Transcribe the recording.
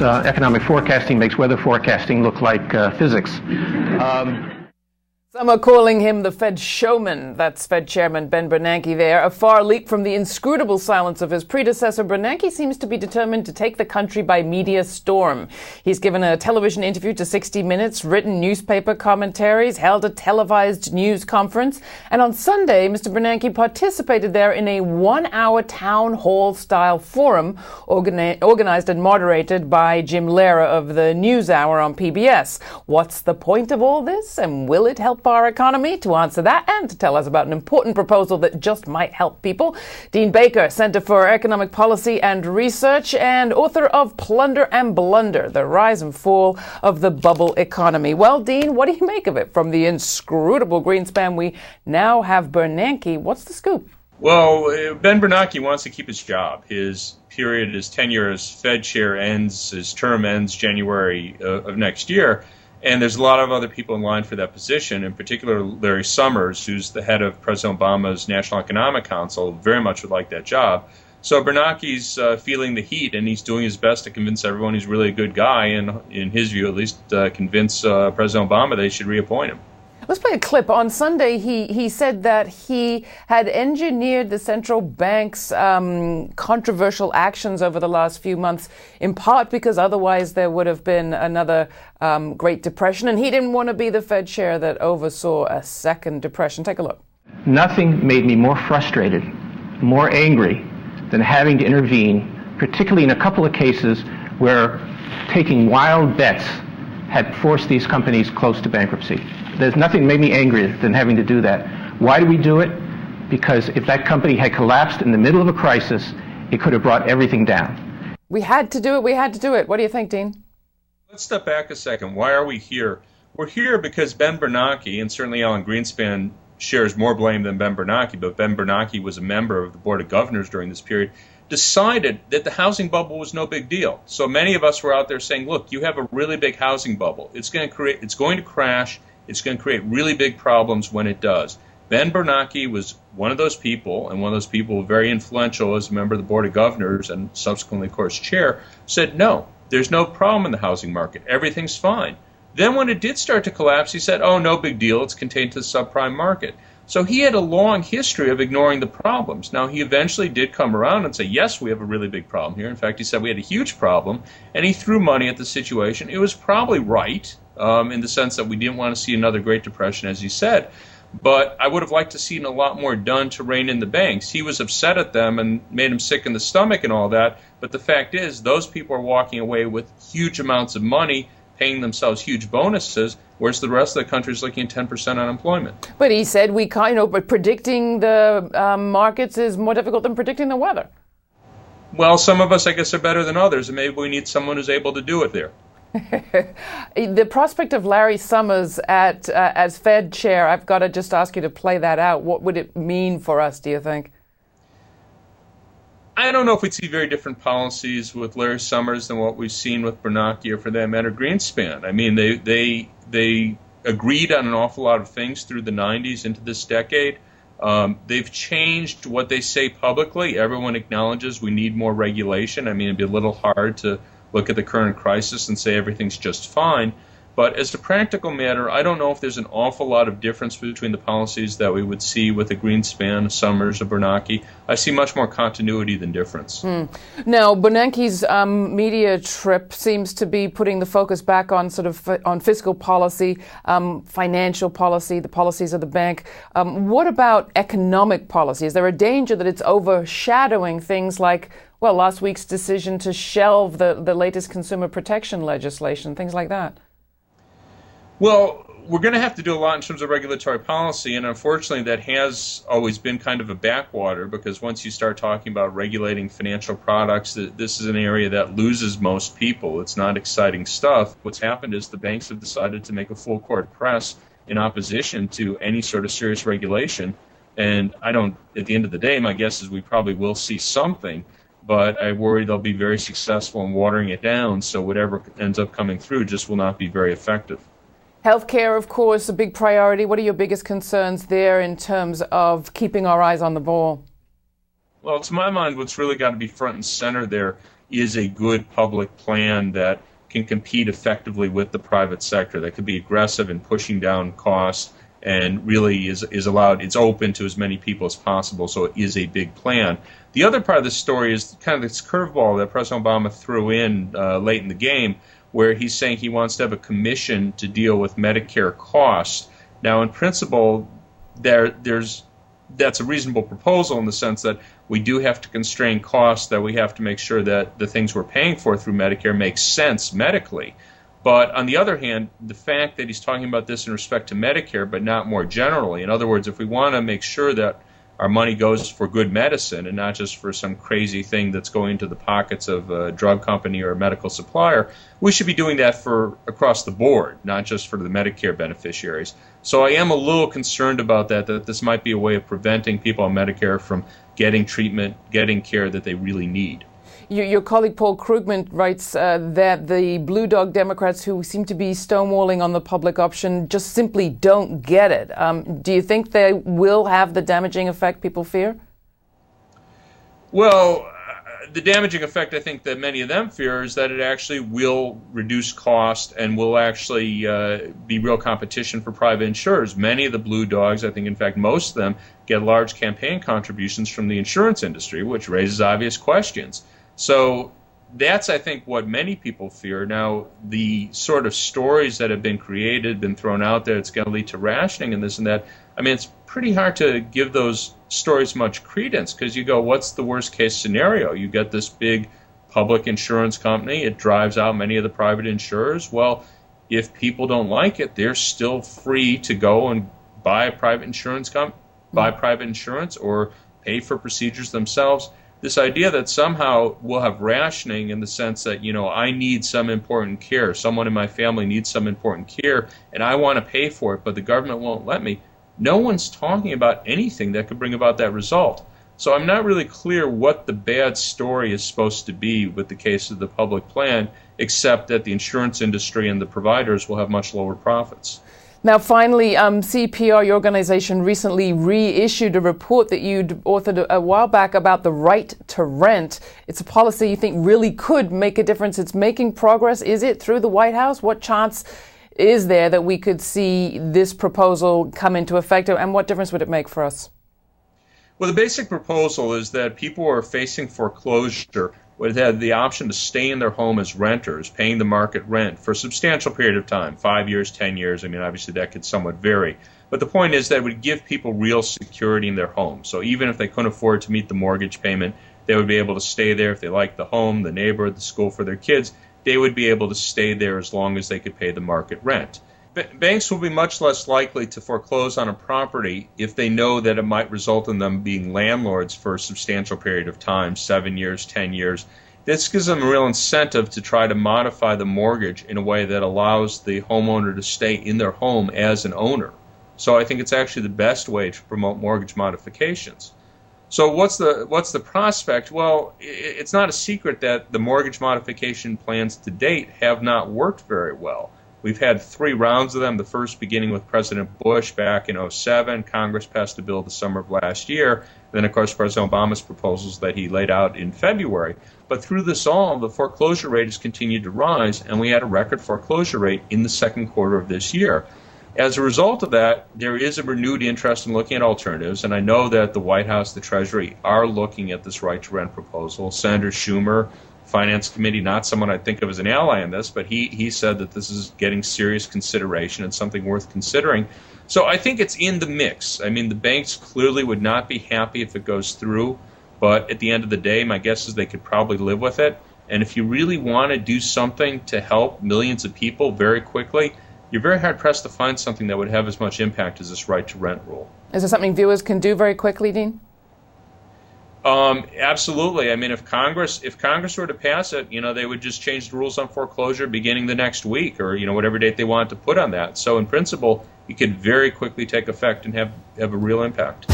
economic forecasting makes weather forecasting look like physics. Some are calling him the Fed showman. That's Fed Chairman Ben Bernanke there. A far leap from the inscrutable silence of his predecessor, Bernanke seems to be determined to take the country by media storm. He's given a television interview to 60 Minutes, written newspaper commentaries, held a televised news conference. And on Sunday, Mr. Bernanke participated there in a 1-hour town hall-style forum organized and moderated by Jim Lehrer of the NewsHour on PBS. What's the point of all this, and will it help our economy? To answer that and to tell us about an important proposal that just might help people, Dean Baker, Center for Economic Policy and Research and author of Plunder and Blunder, The Rise and Fall of the Bubble Economy. Well, Dean, what do you make of it? From the inscrutable Greenspan, we now have Bernanke. What's the scoop? Well, Ben Bernanke wants to keep his job. His tenure as Fed chair his term ends January of next year. And there's a lot of other people in line for that position, in particular Larry Summers, who's the head of President Obama's National Economic Council, very much would like that job. So Bernanke's feeling the heat, and he's doing his best to convince everyone he's really a good guy, and in his view at least, convince President Obama they should reappoint him. Let's play a clip. On Sunday, he said that he had engineered the central bank's controversial actions over the last few months, in part because otherwise there would have been another Great Depression, and he didn't want to be the Fed chair that oversaw a second depression. Take a look. Nothing made me more frustrated, more angry than having to intervene, particularly in a couple of cases where taking wild bets had forced these companies close to bankruptcy. There's nothing made me angrier than having to do that. Why do we do it? Because if that company had collapsed in the middle of a crisis, it could have brought everything down. We had to do it. What do you think, Dean? Let's step back a second. Why are we here? We're here because Ben Bernanke, and certainly Alan Greenspan shares more blame than Ben Bernanke, but Ben Bernanke was a member of the Board of Governors during this period, decided that the housing bubble was no big deal. So many of us were out there saying, look, you have a really big housing bubble. It's going to crash. It's going to create really big problems when it does. Ben Bernanke was one of those people, and one of those people very influential as a member of the Board of Governors and subsequently, of course, chair, said, no, there's no problem in the housing market. Everything's fine. Then when it did start to collapse, he said, oh, no big deal. It's contained to the subprime market. So he had a long history of ignoring the problems. Now, he eventually did come around and say, yes, we have a really big problem here. In fact, he said we had a huge problem, and he threw money at the situation. It was probably right in the sense that we didn't want to see another Great Depression, as he said. But I would have liked to seen a lot more done to rein in the banks. He was upset at them and made him sick in the stomach and all that. But the fact is, those people are walking away with huge amounts of money, paying themselves huge bonuses, whereas the rest of the country is looking at 10% unemployment. But he said but predicting the markets is more difficult than predicting the weather. Well, some of us, I guess, are better than others, and maybe we need someone who's able to do it there. The prospect of Larry Summers as Fed chair, I've got to just ask you to play that out. What would it mean for us, do you think? I don't know if we'd see very different policies with Larry Summers than what we've seen with Bernanke or, for that matter, Greenspan. I mean, they agreed on an awful lot of things through the 90s into this decade. They've changed what they say publicly. Everyone acknowledges we need more regulation. I mean, it'd be a little hard to look at the current crisis and say everything's just fine. But as a practical matter, I don't know if there's an awful lot of difference between the policies that we would see with a Greenspan, a Summers, a Bernanke. I see much more continuity than difference. Now, Bernanke's media trip seems to be putting the focus back on on fiscal policy, financial policy, the policies of the bank. What about economic policy? Is there a danger that it's overshadowing things like, well, last week's decision to shelve the latest consumer protection legislation, things like that? Well, we're going to have to do a lot in terms of regulatory policy, and unfortunately that has always been kind of a backwater, because once you start talking about regulating financial products, this is an area that loses most people. It's not exciting stuff. What's happened is the banks have decided to make a full court press in opposition to any sort of serious regulation, and at the end of the day, my guess is we probably will see something, but I worry they'll be very successful in watering it down, so whatever ends up coming through just will not be very effective. Healthcare, of course, a big priority. What are your biggest concerns there in terms of keeping our eyes on the ball? Well, to my mind, what's really got to be front and center there is a good public plan that can compete effectively with the private sector, that could be aggressive in pushing down costs and really is allowed, it's open to as many people as possible, so it is a big plan. The other part of the story is kind of this curveball that President Obama threw in late in the game, where he's saying he wants to have a commission to deal with Medicare costs. Now, in principle, that's a reasonable proposal in the sense that we do have to constrain costs, that we have to make sure that the things we're paying for through Medicare make sense medically. But on the other hand, the fact that he's talking about this in respect to Medicare, but not more generally, in other words, if we want to make sure that our money goes for good medicine and not just for some crazy thing that's going into the pockets of a drug company or a medical supplier, we should be doing that for across the board, not just for the Medicare beneficiaries. So I am a little concerned about that this might be a way of preventing people on Medicare from getting treatment, getting care that they really need. Your colleague Paul Krugman writes that the Blue Dog Democrats who seem to be stonewalling on the public option just simply don't get it. Do you think they will have the damaging effect people fear? Well, the damaging effect I think that many of them fear is that it actually will reduce cost and will actually be real competition for private insurers. Many of the Blue Dogs, I think in fact most of them, get large campaign contributions from the insurance industry, which raises obvious questions. So that's, I think, what many people fear. Now, the sort of stories that have been created, been thrown out there, it's going to lead to rationing and this and that. I mean, it's pretty hard to give those stories much credence because you go, what's the worst case scenario? You get this big public insurance company. It drives out many of the private insurers. Well, if people don't like it, they're still free to go and buy a private insurance buy private insurance or pay for procedures themselves. This idea that somehow we'll have rationing in the sense that, I need some important care, someone in my family needs some important care, and I want to pay for it, but the government won't let me. No one's talking about anything that could bring about that result. So I'm not really clear what the bad story is supposed to be with the case of the public plan, except that the insurance industry and the providers will have much lower profits. Now, finally, CPR, your organization, recently reissued a report that you'd authored a while back about the right to rent. It's a policy you think really could make a difference. It's making progress. Is it through the White House? What chance is there that we could see this proposal come into effect, and what difference would it make for us? Well, the basic proposal is that people who are facing foreclosure would have the option to stay in their home as renters, paying the market rent for a substantial period of time, 5 years, 10 years. I mean, obviously that could somewhat vary. But the point is that it would give people real security in their home. So even if they couldn't afford to meet the mortgage payment, they would be able to stay there if they liked the home, the neighborhood, the school for their kids. They would be able to stay there as long as they could pay the market rent. Banks will be much less likely to foreclose on a property if they know that it might result in them being landlords for a substantial period of time, 7 years, 10 years. This gives them a real incentive to try to modify the mortgage in a way that allows the homeowner to stay in their home as an owner. So I think it's actually the best way to promote mortgage modifications. So what's the prospect? Well, it's not a secret that the mortgage modification plans to date have not worked very well. We've had 3 rounds of them, the first beginning with President Bush back in 2007. Congress passed a bill the summer of last year. And then, of course, President Obama's proposals that he laid out in February. But through this all, the foreclosure rate has continued to rise, and we had a record foreclosure rate in the second quarter of this year. As a result of that, there is a renewed interest in looking at alternatives, and I know that the White House, the Treasury, are looking at this right-to-rent proposal. Senator Schumer, Finance Committee, not someone I think of as an ally in this, but he said that this is getting serious consideration and something worth considering. So I think it's in the mix. I mean, the banks clearly would not be happy if it goes through, but at the end of the day, my guess is they could probably live with it. And if you really want to do something to help millions of people very quickly, you're very hard-pressed to find something that would have as much impact as this right-to-rent rule. Is there something viewers can do very quickly, Dean? Absolutely. I mean, if Congress were to pass it, they would just change the rules on foreclosure beginning the next week, or whatever date they want to put on that. So in principle, it could very quickly take effect and have a real impact.